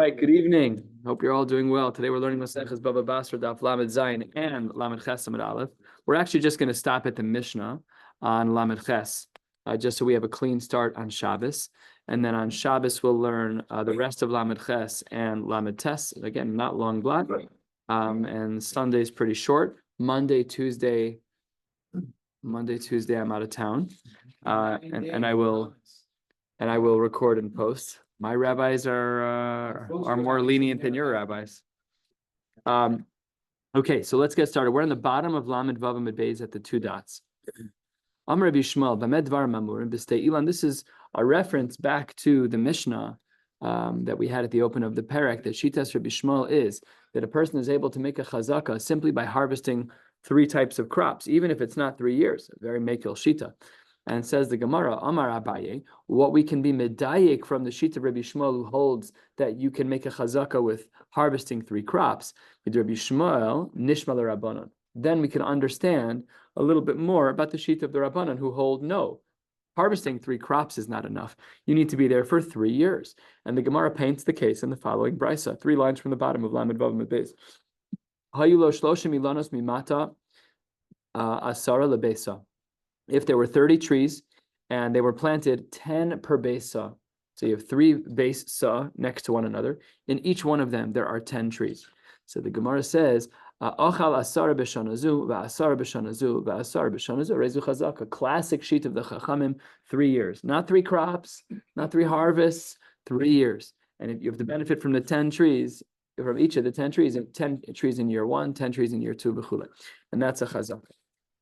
right, good evening. Hope you're all doing well. Today we're learning Maseches Bava Basra, Daf Lamed Zayin, and Lamed Ches Amud Aleph. We're actually just going to stop at the Mishnah on Lamed Ches, just so we have a clean start on Shabbos. And then on Shabbos, we'll learn the rest of Lamed Ches and Lamed Tes. Again, not long block. And Sunday's pretty short. Monday, Tuesday, I'm out of town. And I will record and post. My rabbis are more lenient than your rabbis. Okay, so let's get started. We're on the bottom of Lamed Vav Amud Beis at the two dots. Amar Rabbi Shmuel, Bamed Dvar Mamur B'Stei Ilan. This is a reference back to the Mishnah that we had at the open of the Perek. That Shitas Rabbi Shmuel is that a person is able to make a chazaka simply by harvesting three types of crops, even if it's not 3 years. A very mekil shita. And says the Gemara, Amar Abaye, what we can be medayik from the sheet of Rabbi Shmuel, who holds that you can make a chazaka with harvesting 3 crops, with Rabbi Shmuel, Nishma Rabbanon. Then we can understand a little bit more about the sheet of the Rabbanon, who hold no, harvesting 3 crops is not enough. You need to be there for 3 years. And the Gemara paints the case in the following brisa, 3 lines from the bottom of Lamed Vav Amud Beis. Hayulo shloshim ilanos mimata asara lebesa. If there were 30 trees and they were planted 10 per besa, so you have 3 base sa next to one another. In each one of them, there are 10 trees. So the Gemara says, "Achal asara b'shanazu, va'asara b'shanazu, va'asara b'shanazu." Rezu chazaka, classic sheet of the Chachamim, 3 years, not 3 crops, not 3 harvests, 3 years. And if you have to benefit from the 10 trees, from each of the 10 trees, 10 trees in year 1, 10 trees in year 2, b'chule, and that's a chazaka.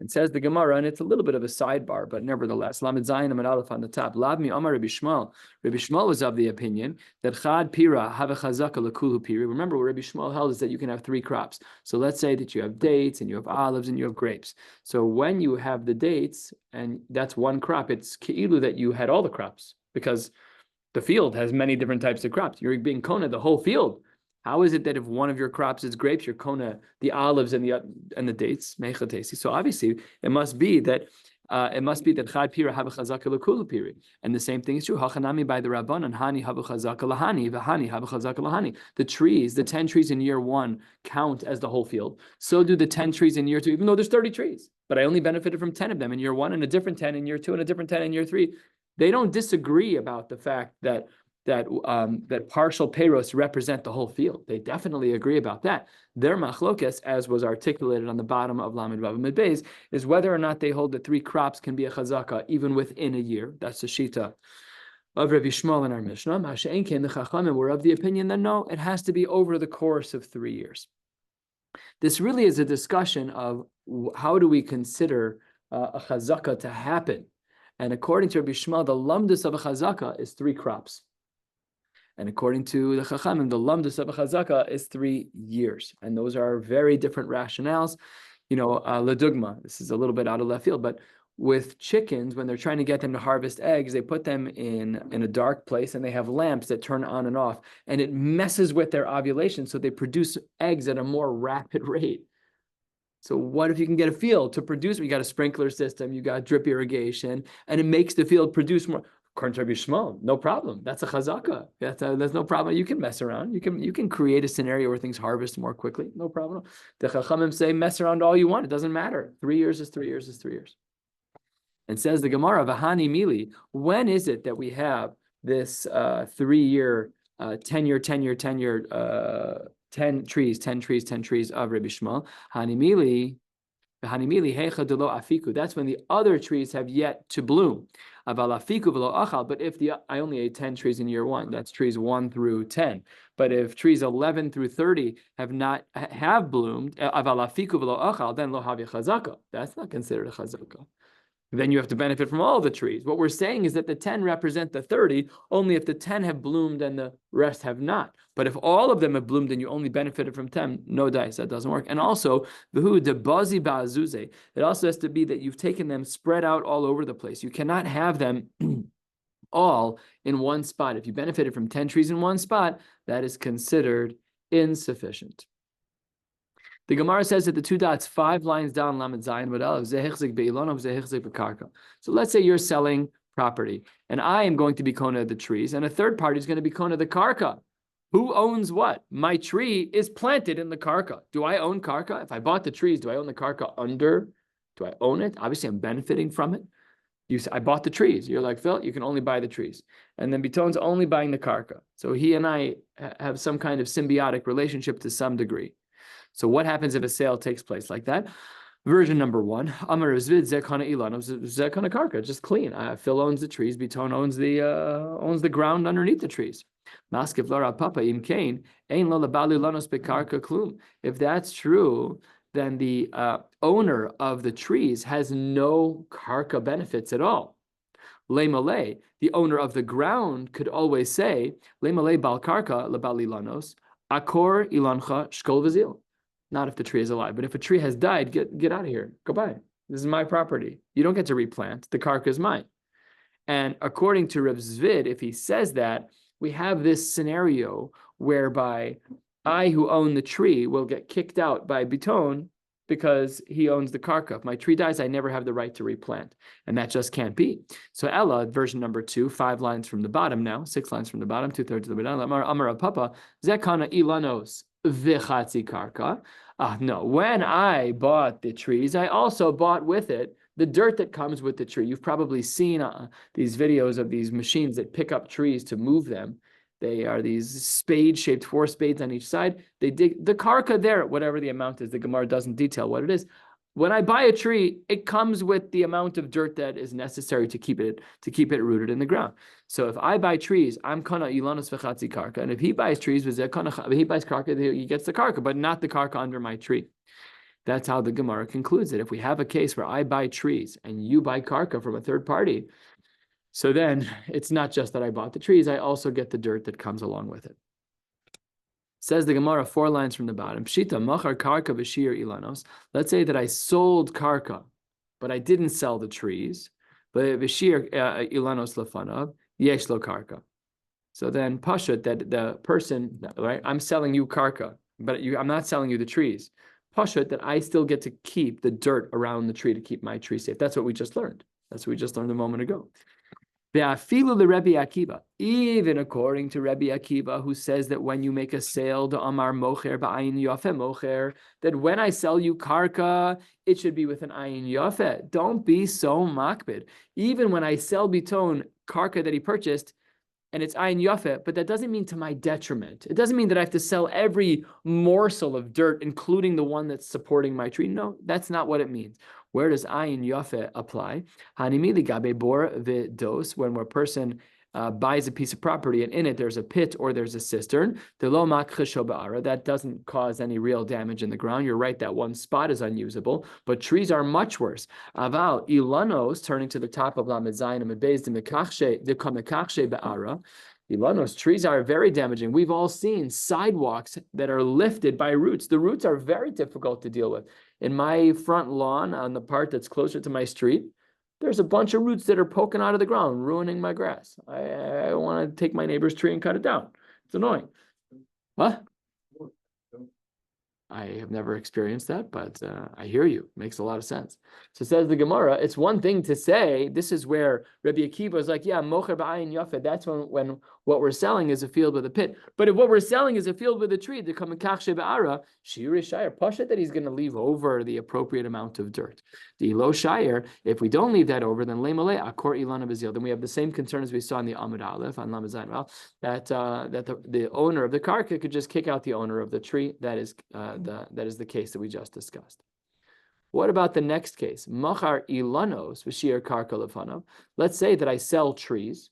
It says the Gemara, and it's a little bit of a sidebar, but nevertheless, Lamed Zayin Amud Aleph on the top. Lavmi Amar Rabbi Shmuel. Rabbi Shmuel was of the opinion that Chad Pira have a chazaka lekulu piri. Remember, what Rabbi Shmuel held is that you can have 3 crops. So let's say that you have dates and you have olives and you have grapes. So when you have the dates and that's 1 crop, it's keilu that you had all the crops because the field has many different types of crops. You're being kona the whole field. How is it that if one of your crops is grapes, you're kona the olives and the dates? So obviously it must be that chad pira have a chazaka lekulu piri, and the same thing is true. Hachanami by the Rabbanan hani have a chazaka lahani v'hani have a chazaka lahani. The trees, the 10 trees in year 1 count as the whole field. So do the 10 trees in year 2, even though there's 30 trees, but I only benefited from 10 of them in year 1 and a different 10 in year 2 and a different 10 in year 3. They don't disagree about the fact that partial peiros represent the whole field. They definitely agree about that. Their machlokes, as was articulated on the bottom of Lamed Vav Amud Beis, is whether or not they hold that 3 crops can be a chazaka even within a year. That's the shita of Rabbi Shmuel in our Mishnah. Masha'en ken, the Chachamim were of the opinion that no, it has to be over the course of 3 years. This really is a discussion of how do we consider a chazaka to happen. And according to Rabbi Shmuel, the lamdus of a chazaka is 3 crops. And according to the Chachamim, the lamdus of a chazaka is 3 years. And those are very different rationales. Ledugma, this is a little bit out of left field, but with chickens, when they're trying to get them to harvest eggs, they put them in a dark place and they have lamps that turn on and off, and it messes with their ovulation, so they produce eggs at a more rapid rate. So what if you can get a field to produce? You got a sprinkler system, you got drip irrigation, and it makes the field produce more. According to Rabbi Shmuel, no problem. That's a chazaka. There's no problem. You can mess around. You can create a scenario where things harvest more quickly. No problem. The Chachamim say mess around all you want. It doesn't matter. 3 years is 3 years is 3 years. And says the Gemara, Vahani Mili, when is it that we have this 3 year, 10 year, 10 trees of Rabbi Shmuel? Hani Mili, Heicha Delo Afiku. That's when the other trees have yet to bloom. But if I only ate 10 trees in year 1, that's trees 1 through 10. But if trees 11 through 30 have bloomed, then lo havi chazaka. That's not considered a chazaka. Then you have to benefit from all the trees. What we're saying is that the 10 represent the 30, only if the 10 have bloomed and the rest have not. But if all of them have bloomed and you only benefited from 10, no dice, that doesn't work. And also, it also has to be that you've taken them spread out all over the place. You cannot have them all in one spot. If you benefited from 10 trees in one spot, that is considered insufficient. The Gemara says that the 2 dots, 5 lines down, Lamed Zayin Amud Aleph. So let's say you're selling property, and I am going to be kona the trees, and a third party is going to be kona the karka. Who owns what? My tree is planted in the karka. Do I own karka? If I bought the trees, do I own the karka under? Do I own it? Obviously, I'm benefiting from it. I bought the trees. You're like, Phil, you can only buy the trees. And then Biton's only buying the karka. So he and I have some kind of symbiotic relationship to some degree. So what happens if a sale takes place like that? Version number one, Amar Zvid Zekana Ilan Zekana Karka, just clean. Phil owns the trees, Biton owns the ground underneath the trees. Maskiv Lara Papa Im Kain, Ain Lola Bali Lanos Bekarka Klum. If that's true, then the owner of the trees has no karka benefits at all. Lemalei, the owner of the ground, could always say, Lemalei Bal Karka Labali Lanos, Akor Ilancha Shkol Vazil. Not if the tree is alive, but if a tree has died, get out of here. Goodbye. This is my property. You don't get to replant. The karka is mine. And according to Reb Zvid, if he says that, we have this scenario whereby I, who own the tree, will get kicked out by Biton because he owns the karka. If my tree dies, I never have the right to replant. And that just can't be. So Ella, version number 2, 5 lines from the bottom now, 6 lines from the bottom, 2/3 of the bottom. Amar Papa, Zekana Ilanos Vichatzi Karka. No, when I bought the trees, I also bought with it the dirt that comes with the tree. You've probably seen these videos of these machines that pick up trees to move them. They are these spade-shaped 4 spades on each side. They dig the karka there, whatever the amount is. The Gemara doesn't detail what it is. When I buy a tree, it comes with the amount of dirt that is necessary to keep it rooted in the ground. So if I buy trees, I'm kana ilanos v'chatzi karka, and if he buys trees, he buys karka, he gets the karka, but not the karka under my tree. That's how the Gemara concludes it. If we have a case where I buy trees and you buy karka from a third party, so then it's not just that I bought the trees, I also get the dirt that comes along with it. Says the Gemara 4 lines from the bottom. Pshita machar karka v'shir ilanos. Let's say that I sold karka, but I didn't sell the trees. But v'shir ilanos lefanav yesh lo karka. So then pashut, that the person, right? I'm selling you karka, but I'm not selling you the trees. Pashut, that I still get to keep the dirt around the tree to keep my tree safe. That's what we just learned. That's what we just learned a moment ago. Even according to Rabbi Akiva, who says that when you make a sale, the Amar Mocher ba'ayin yafeh mocher, that when I sell you karka, it should be with an ayin yafeh. Don't be so makbid. Even when I sell Biton karka that he purchased, and it's ayin yafeh, but that doesn't mean to my detriment. It doesn't mean that I have to sell every morsel of dirt, including the one that's supporting my tree. No, that's not what it means. Where does ayin yafeh apply? Hanimili gabe bor v'dos, when a person buys a piece of property and in it there's a pit or there's a cistern, that doesn't cause any real damage in the ground. You're right, that one spot is unusable, but trees are much worse. Aval ilanos, turning to the top of Lamed Zayin and Beis de kamekakshe be'ara. Ilanos, trees are very damaging. We've all seen sidewalks that are lifted by roots. The roots are very difficult to deal with. In my front lawn, on the part that's closer to my street, there's a bunch of roots that are poking out of the ground, ruining my grass. I want to take my neighbor's tree and cut it down. It's annoying. What? I have never experienced that, but I hear you. Makes a lot of sense. So says the Gemara, it's one thing to say, this is where Rabbi Akiva is like, yeah, mocher ba'ayin yafeh, that's when what we're selling is a field with a pit. But if what we're selling is a field with a tree, the kamekakshe be'ara, shiur shiur, pasha, that he's going to leave over the appropriate amount of dirt. The lo shiur, if we don't leave that over, then lemalei akor ilana bezil, then we have the same concern as we saw in the Amud Aleph, on Lamed Zayin, that the owner of the karka could just kick out the owner of the tree. That is the case that we just discussed. What about the next case? Machar ilanos v'shir karka lefanav. Let's say that I sell trees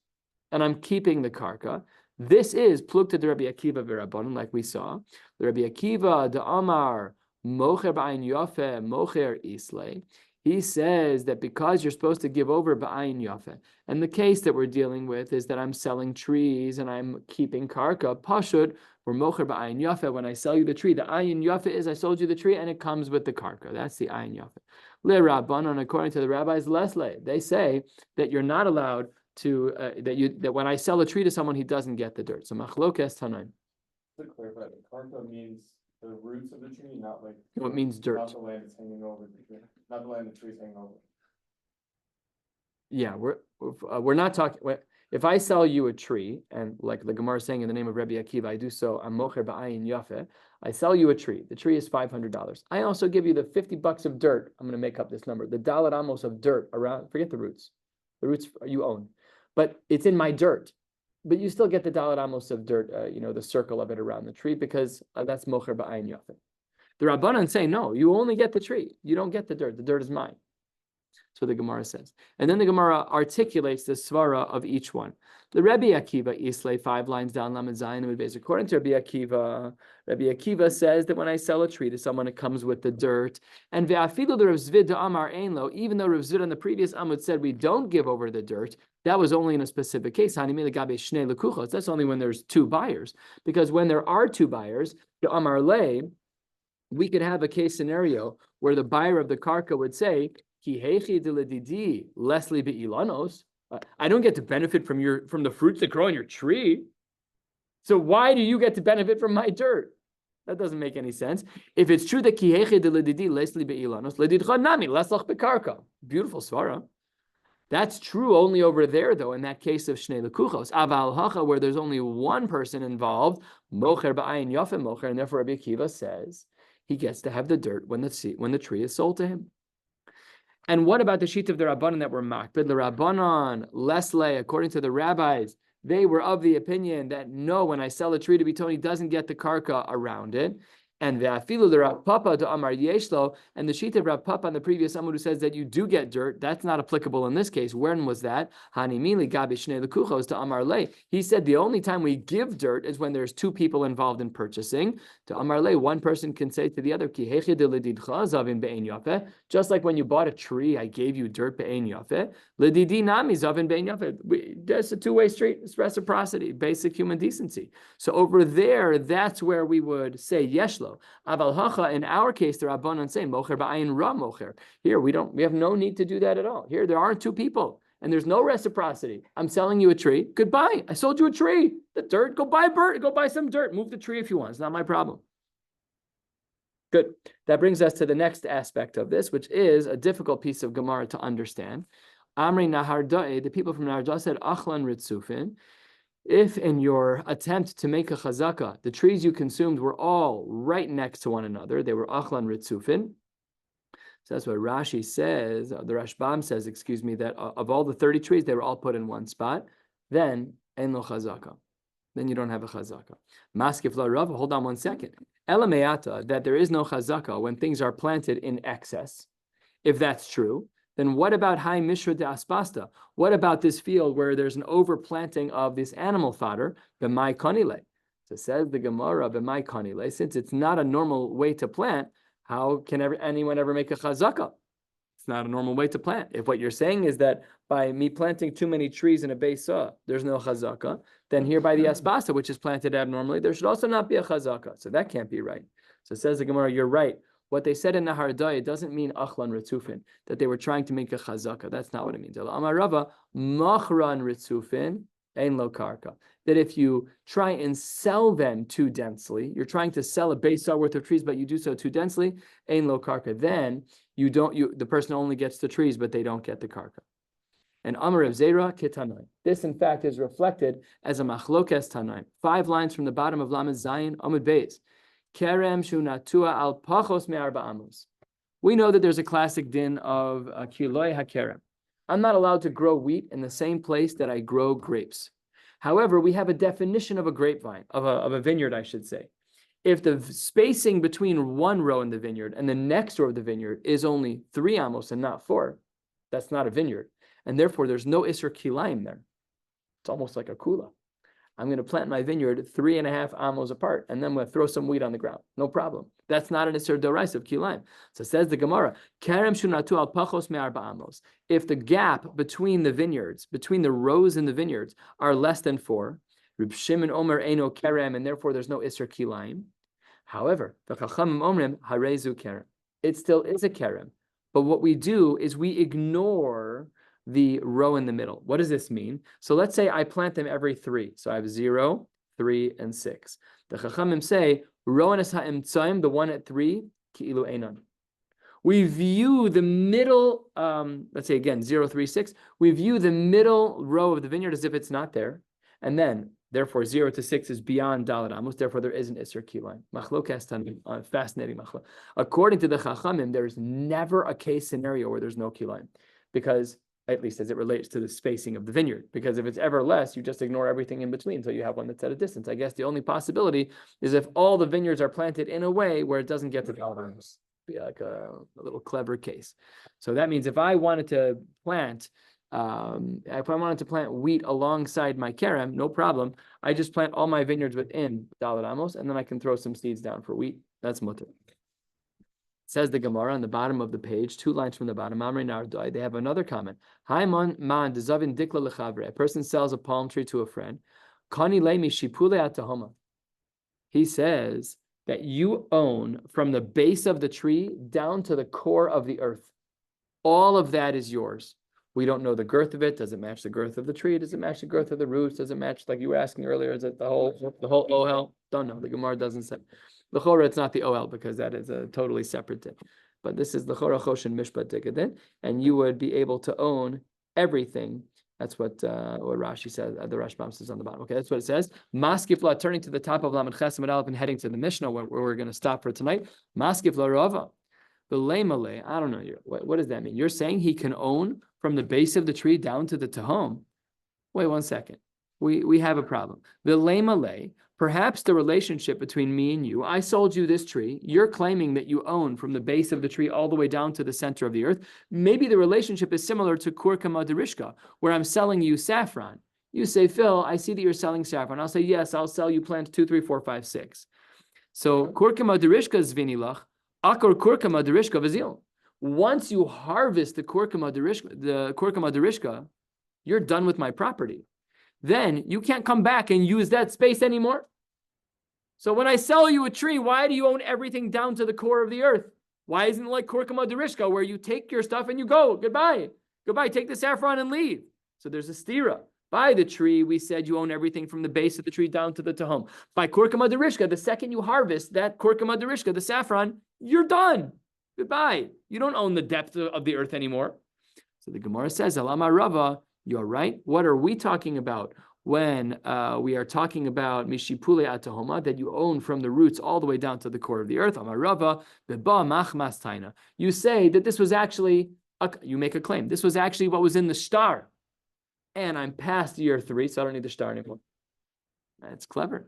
and I'm keeping the karka. This is plukta de Rabbi Akiva v'Rabbanan, like we saw. The Rabbi Akiva de Amar mocher b'ayin yafeh mocher islay. He says that because you're supposed to give over b'ayin yafeh, and the case that we're dealing with is that I'm selling trees and I'm keeping karka, pashut, or mocher b'ayin yafeh, when I sell you the tree, the ayin yafeh is I sold you the tree and it comes with the karka. That's the ayin yafeh. Le Rabbanan, according to the rabbis, lesle, they say that you're not allowed to that when I sell a tree to someone, he doesn't get the dirt. So machlokes tanaim. To clarify, the karka means the roots of the tree, not like What means dirt? not the land that's hanging over the tree, not the land the tree's hanging over. Yeah, we're not talking. If I sell you a tree, and like the Gemara is saying in the name of Rabbi Akiva, I do so, I'm mocher ba'ayin yafeh. I sell you a tree. The tree is $500. I also give you the $50 of dirt. I'm going to make up this number. The dalet amos of dirt around, forget the roots. The roots you own. But it's in my dirt. But you still get the dalet amos of dirt, the circle of it around the tree, because that's mocher ba'ayin yafeh. The Rabbanan say, no, you only get the tree. You don't get the dirt. The dirt is mine. That's what the Gemara says. And then the Gemara articulates the svara of each one. The Rabbi Akiva, Islay, 5 lines down, Lamed Zayin, Amud Beis. According to Rabbi Akiva says that when I sell a tree to someone, it comes with the dirt. And ve'afilu the Rav Zvid Amar Einlo, even though Rav Zvid on the previous Amud said we don't give over the dirt, that was only in a specific case. That's only when there's 2 buyers. Because when there are 2 buyers, the Amar Lay, we could have a case scenario where the buyer of the karka would say, I don't get to benefit from the fruits that grow on your tree. So why do you get to benefit from my dirt? That doesn't make any sense. If it's true that beautiful svara. That's true only over there, though, in that case of Shnei Lekuchos. Aval Hacha, where there's only one person involved, Mocher ba'ayin yafeh mocher, and therefore Rabbi Akiva says he gets to have the dirt when the tree is sold to him. And what about the sheet of the Rabbanan that were makbid? The Rabbanan, Lesle, according to the rabbis, they were of the opinion that no, when I sell a tree to Biton, he doesn't get the karka around it. And ve'afilu the Rav Papa to Amar Yeshlo, and the sheet of Rav Papa on the previous Amud who says that you do get dirt, that's not applicable in this case. When was that? Hanimili gabi shnei lekuchos to Amar Le. He said the only time we give dirt is when there's 2 people involved in purchasing. To Amar Le, one person can say to the other, Ki hechi de ledidcha zavin be'ein yafeh. Just like when you bought a tree, I gave you dirt be'ein yafeh. Ledidi nami zavin be'ein yafeh. That's a 2-way street. It's reciprocity, basic human decency. So over there, that's where we would say yeshlo. Aval hacha, in our case, the Rabbanan say mocher ba'ayin ra mocher. Here we have no need to do that at all. Here there aren't 2 people, and there's no reciprocity. I'm selling you a tree. Goodbye. I sold you a tree. The dirt. Go buy some dirt. Move the tree if you want. It's not my problem. Good. That brings us to the next aspect of this, which is a difficult piece of Gemara to understand. Amri Naharda'e, the people from Naharda'e said achlan ritzufin. If in your attempt to make a chazaka, the trees you consumed were all right next to one another, they were achlan ritzufin. So that's what Rashi says, the Rashbam says, that of all the 30 trees, they were all put in one spot. Then, en lo chazaka. Then you don't have a chazaka. Maskif la Rav, hold on one second. Elameata, that there is no chazaka when things are planted in excess. If that's true, then what about Hai Mishra de Aspasta? What about this field where there's an overplanting of this animal fodder, b'mai kanile? So says the Gemara, b'mai kanile, since it's not a normal way to plant, how can anyone ever make a chazaka? It's not a normal way to plant. If what you're saying is that by me planting too many trees in a Beisa, there's no chazaka, then here by the Aspasta, which is planted abnormally, there should also not be a chazaka. So that can't be right. So says the Gemara, you're right. What they said in Nahardai, it doesn't mean achlan ritzufin, that they were trying to make a chazaka. That's not what it means. Amar Rava, machran ritzufin, ein lo karka. That if you try and sell them too densely, you're trying to sell a base worth of trees, but you do so too densely, ein lo karka. Then the person only gets the trees, but they don't get the karka. And Amar of Zera Ketanai. This, in fact, is reflected as a machlokes tanaim. 5 lines from the bottom of Lamed Zayin Amud Beis. Kerem shunatua al pachos me'arba amos. We know that there's a classic din of kiloi hakerem. I'm not allowed to grow wheat in the same place that I grow grapes. However, we have a definition of a grapevine, of a vineyard, I should say. If the spacing between one row in the vineyard and the next row of the vineyard is only 3 amos and not 4, that's not a vineyard. And therefore, there's no Isser Kilayim there. It's almost like a kula. I'm going to plant my vineyard 3.5 amos apart, and then I'm going to throw some wheat on the ground. No problem. That's not an Isser Dorais of Kilayim. So says the Gemara, Kerem shunatu al pachos me'arba amos. If the gap between the vineyards, between the rows in the vineyards, are less than 4, Reb Shimon Omer Eino Kerem, and therefore there's no Isser Kilayim. However, the Chachamim Omrim Harezu Kerem. It still is a Kerem. But what we do is we ignore the row in the middle. What does this mean? So let's say I plant them every 3. So I have 0, 3, and 6. The Chachamim say, Ro'anas ha'emtzaim, the one at 3, ki'ilu einan. We view the middle, let's say again, 036, we view the middle row of the vineyard as if it's not there. And then, therefore, 0 to 6 is beyond Daled Amos, therefore there is an Isser Kilayim. Machlok fascinating machlok. According to the Chachamim, there's never a case scenario where there's no Kilayim, because, at least as it relates to the spacing of the vineyard, because if it's ever less, you just ignore everything in between until you have one that's at a distance. I guess the only possibility is if all the vineyards are planted in a way where it doesn't get to Daled Amos. Be like a little clever case. So that means if I wanted to plant wheat alongside my kerem, no problem. I just plant all my vineyards within Daled Amos, and then I can throw some seeds down for wheat. That's mutter. Says the Gemara on the bottom of the page, 2 lines from the bottom. They have another comment. A person sells a palm tree to a friend. He says that you own from the base of the tree down to the core of the earth. All of that is yours. We don't know the girth of it. Does it match the girth of the tree? Does it match the girth of the roots? Does it match, like you were asking earlier, is it the whole ohel? Don't know. The Gemara doesn't say. L'chora, it's not the ohel because that is a totally separate thing. But this is l'chora choshen mishpat tikadin, and you would be able to own everything. That's what Rashi says, the Rashbam says on the bottom. Okay, that's what it says. Maskifla, turning to the top of Lamed Ches Amud Aleph and heading to the Mishnah, where we're going to stop for tonight. Maskifla Rava. The Lemale, I don't know. What does that mean? You're saying he can own from the base of the tree down to the Tehom? Wait 1 second. We have a problem. The Lemale, perhaps the relationship between me and you, I sold you this tree. You're claiming that you own from the base of the tree all the way down to the center of the earth. Maybe the relationship is similar to Kurkama Derishka, where I'm selling you saffron. You say, Phil, I see that you're selling saffron. I'll say, yes, I'll sell you plant 2, 3, 4, 5, 6. So Kurkama Derishka is vinilach, akor Kurkama Derishka vazil. Once you harvest the Kurkama Derishka, you're done with my property. Then you can't come back and use that space anymore. So when I sell you a tree, why do you own everything down to the core of the earth? Why isn't it like Kurkama Derishka, where you take your stuff and you go, goodbye, take the saffron and leave? So there's a stira. By the tree, we said you own everything from the base of the tree down to the Tehom. By Kurkama Derishka, the second you harvest that Kurkama Derishka, the saffron, you're done. Goodbye. You don't own the depth of the earth anymore. So the Gemara says, Alama Rava, you're right. What are we talking about when we are talking about Mishipule Atahoma, that you own from the roots all the way down to the core of the earth? Amar Rava, Beba Machmas Taina. You say that this was actually, you make a claim. This was actually what was in the star. And I'm past year 3, so I don't need the star anymore. That's clever.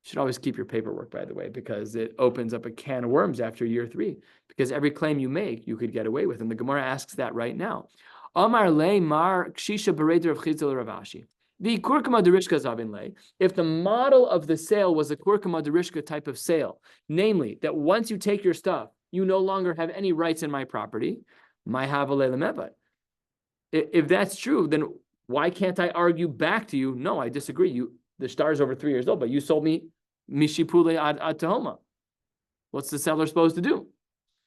You should always keep your paperwork, by the way, because it opens up a can of worms after year 3. Because every claim you make, you could get away with. And the Gemara asks that right now. Amar le mar kshisha bereder of Chizil Ravashi. The Kurkama Derishka Zavin le. If the model of the sale was a Kurkama Derishka type of sale, namely that once you take your stuff, you no longer have any rights in my property, my havale lemevat. If that's true, then why can't I argue back to you? No, I disagree. The star's over 3 years old, but you sold me mishipule ad tahoma. What's the seller supposed to do?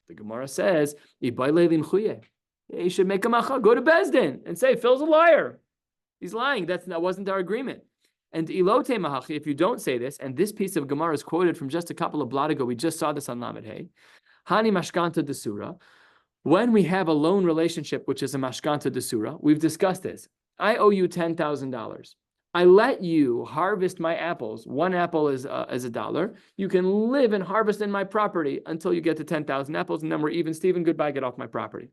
The Gemara says, you should make a macha, go to Bezdin and say, Phil's a liar. He's lying. That wasn't our agreement. And ilote mahachi, if you don't say this, and this piece of Gemara is quoted from just a couple of blot ago, we just saw this on Lamed Hey. Hani mashkanta desura. When we have a loan relationship, which is a mashkanta desura, we've discussed this. I owe you $10,000. I let you harvest my apples. 1 apple is $1. You can live and harvest in my property until you get to 10,000 apples, and then we're even. Stephen, goodbye, get off my property.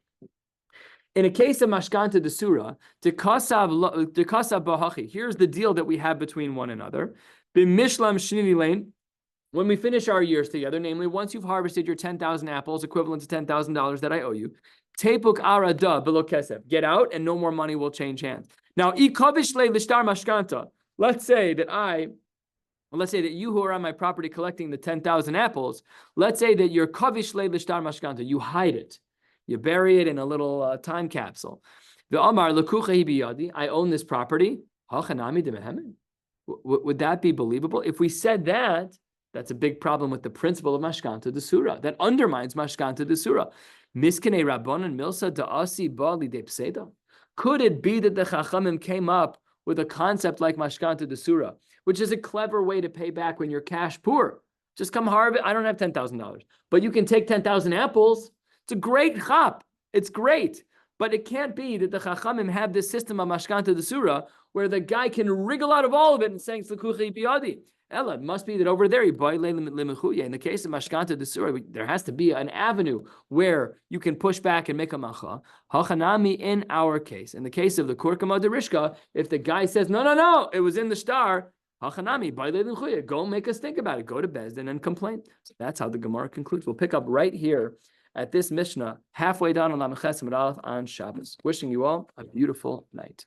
In a case of mashkanta desura, dekasav bahachi, here's the deal that we have between one another. B'mishlam shnini lane, when we finish our years together, namely once you've harvested your 10,000 apples, equivalent to $10,000 that I owe you, tepuk arada below kesef, get out and no more money will change hands. Now, ikavish le lishtar mashkanta. Let's say that you who are on my property collecting the 10,000 apples, let's say that you're kavish le lishtar mashkanta, you hide it. You bury it in a little time capsule. The Amar lekucha biyadi, I own this property. Would that be believable? If we said that, that's a big problem with the principle of mashkanta desura. That undermines mashkanta desura. Miskene rabbanon milsa da'asi bali de pseda. Could it be that the Chachamim came up with a concept like mashkanta desura, which is a clever way to pay back when you're cash poor? Just come harvest. I don't have $10,000, but you can take 10,000 apples. It's a great chap. It's great. But it can't be that the Chachamim have this system of Mashkanta de Surah where the guy can wriggle out of all of it and saying Slekuchi Biyadi. Ella, it must be that over there, in the case of Mashkanta de Surah, there has to be an avenue where you can push back and make a macha. Hachanami in our case, in the case of the Kurkama de Rishka, if the guy says, no, it was in the star, Hachanami, go make us think about it. Go to Bezdin and complain. So that's how the Gemara concludes. We'll pick up right here at this Mishnah, halfway down on Maseches on Shabbos. Wishing you all a beautiful night.